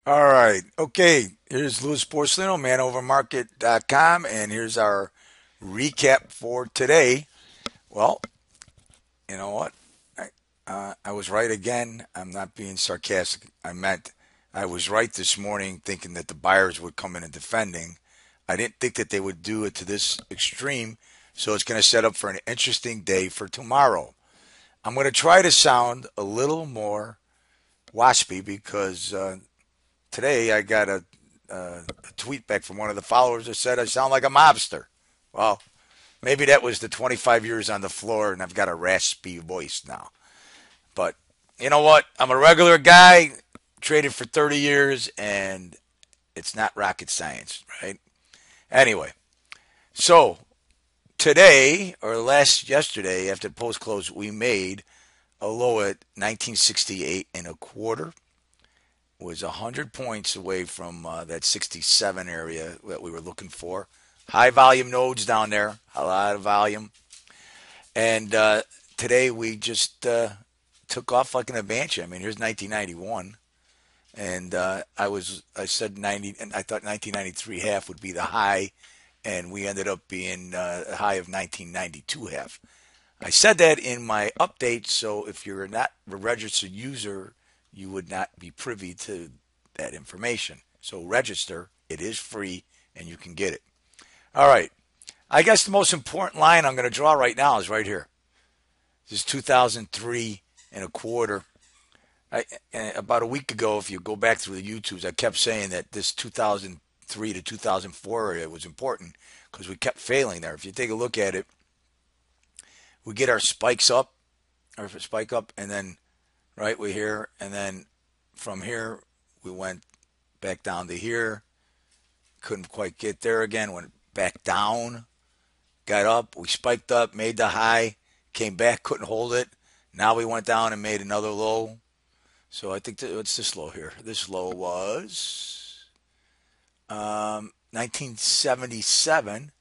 All right. Okay. Here's Louis Porcelino, manovermarket.com, and here's our recap for today. Well, you know what? I was right again. I'm not being sarcastic. I meant I was right this morning thinking that the buyers would come in and defending. I didn't think that they would do it to this extreme, so it's going to set up for an interesting day for tomorrow. I'm going to try to sound a little more waspy because today I got a tweet back from one of the followers that said I sound like a mobster. Well, maybe that was the 25 years on the floor and I've got a raspy voice now. But you know what? I'm a regular guy, traded for 30 years, and it's not rocket science, right? Anyway, so today or yesterday after post close, we made a low at 1968 and a quarter. Was 100 points away from that 67 area that we were looking for. High volume nodes down there, a lot of volume. And today we just took off like an adventure. I mean, here's 1991. And I said 90, and I thought 1993 half would be the high, and we ended up being a high of 1992 half. I said that in my update, so if you're not a registered user, you would not be privy to that information. So register, it is free, and you can get it. All right. I guess the most important line I'm going to draw right now is right here. This is 2003 and a quarter. About a week ago, if you go back through the YouTubes, I kept saying that this 2003 to 2004 area was important because we kept failing there. If you take a look at it, we get our spikes up, or spike up, and then right we here, and then from here we went back down to here. Couldn't quite get there again. Went back down, got up. We spiked up, made the high, came back, couldn't hold it. Now we went down and made another low. So I think what's this low here? This low was 1977,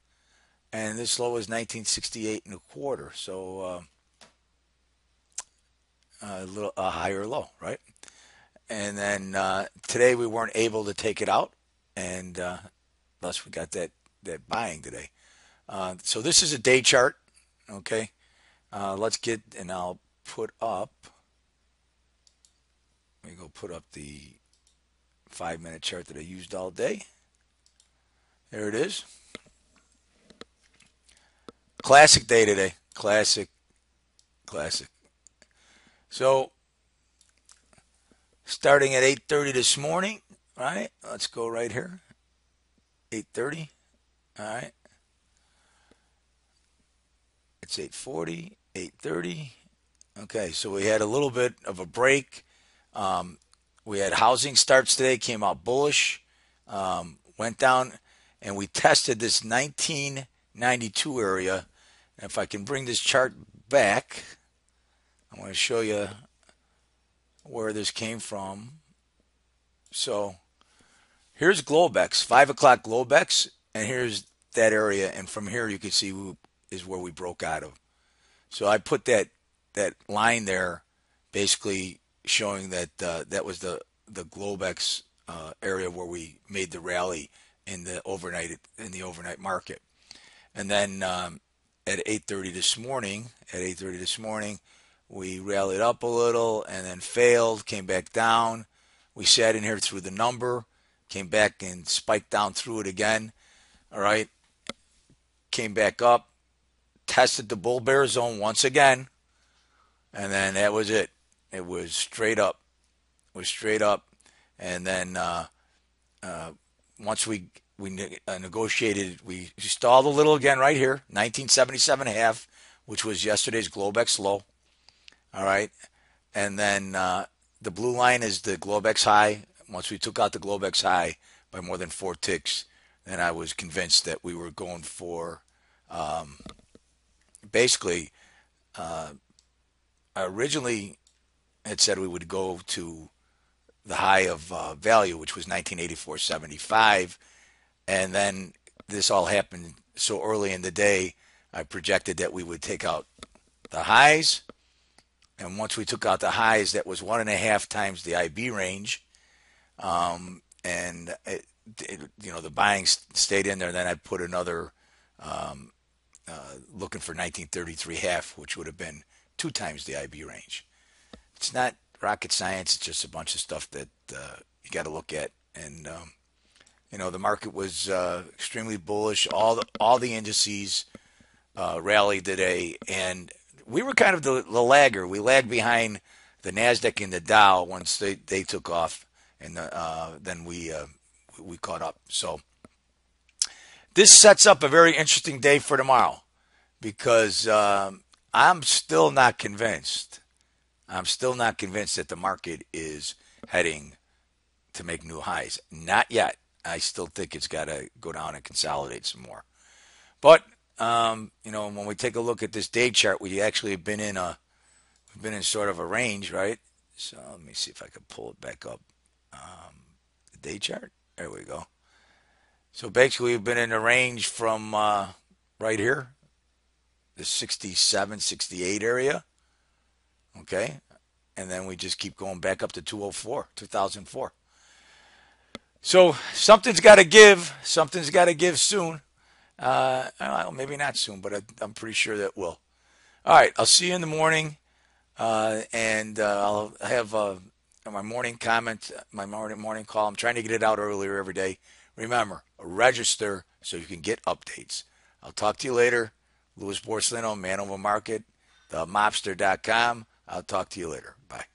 and this low was 1968 and a quarter. So a higher low, right? And then today we weren't able to take it out, and thus we got that buying today. So this is a day chart, okay? Let's get, and I'll put up. Let me go put up the 5 minute chart that I used all day. There it is. Classic day today. Classic, classic. So starting at 8:30 this morning, right? Let's go right here. 8:30. All right. It's 8:40, 8:30. Okay, so we had a little bit of a break. We had housing starts today, came out bullish, went down, and we tested this 1992 area. And if I can bring this chart back, I want to show you where this came from. So here's Globex, 5 o'clock Globex, and here's that area. And from here you can see is where we broke out of. So I put that line there, basically showing that that was the Globex area where we made the rally in the overnight market. And then at 8:30 this morning, we rallied up a little and then failed, came back down. We sat in here through the number, came back and spiked down through it again. All right, came back up, tested the bull bear zone once again, and then that was it. It was straight up. And then once we negotiated, we stalled a little again right here, 1977.5, which was yesterday's Globex low. All right, and then the blue line is the Globex high. Once we took out the Globex high by more than 4 ticks, then I was convinced that we were going for basically. I originally had said we would go to the high of value, which was 1984.75, and then this all happened so early in the day. I projected that we would take out the highs, and once we took out the highs, that was 1.5 times the IB range. And the buying stayed in there. Then I put another looking for 1933 half, which would have been 2 times the IB range. It's not rocket science. It's just a bunch of stuff that you got to look at. And the market was extremely bullish. All the indices rallied today, and we were kind of the lagger. We lagged behind the Nasdaq and the Dow once they took off, and then we caught up. So this sets up a very interesting day for tomorrow because I'm still not convinced. I'm still not convinced that the market is heading to make new highs. Not yet. I still think it's got to go down and consolidate some more. But when we take a look at this day chart, we actually have been in sort of a range, right? So let me see if I can pull it back up. The day chart. There we go. So basically, we've been in a range from right here, the 67, 68 area. Okay. And then we just keep going back up to 2004. So something's got to give. Something's got to give soon. Well, maybe not soon, but I'm pretty sure that will. All right. I'll see you in the morning. And I'll have my morning comment, my morning call. I'm trying to get it out earlier every day. Remember, register so you can get updates. I'll talk to you later. Louis Borsellino, Man Over Market, themobster.com. I'll talk to you later. Bye.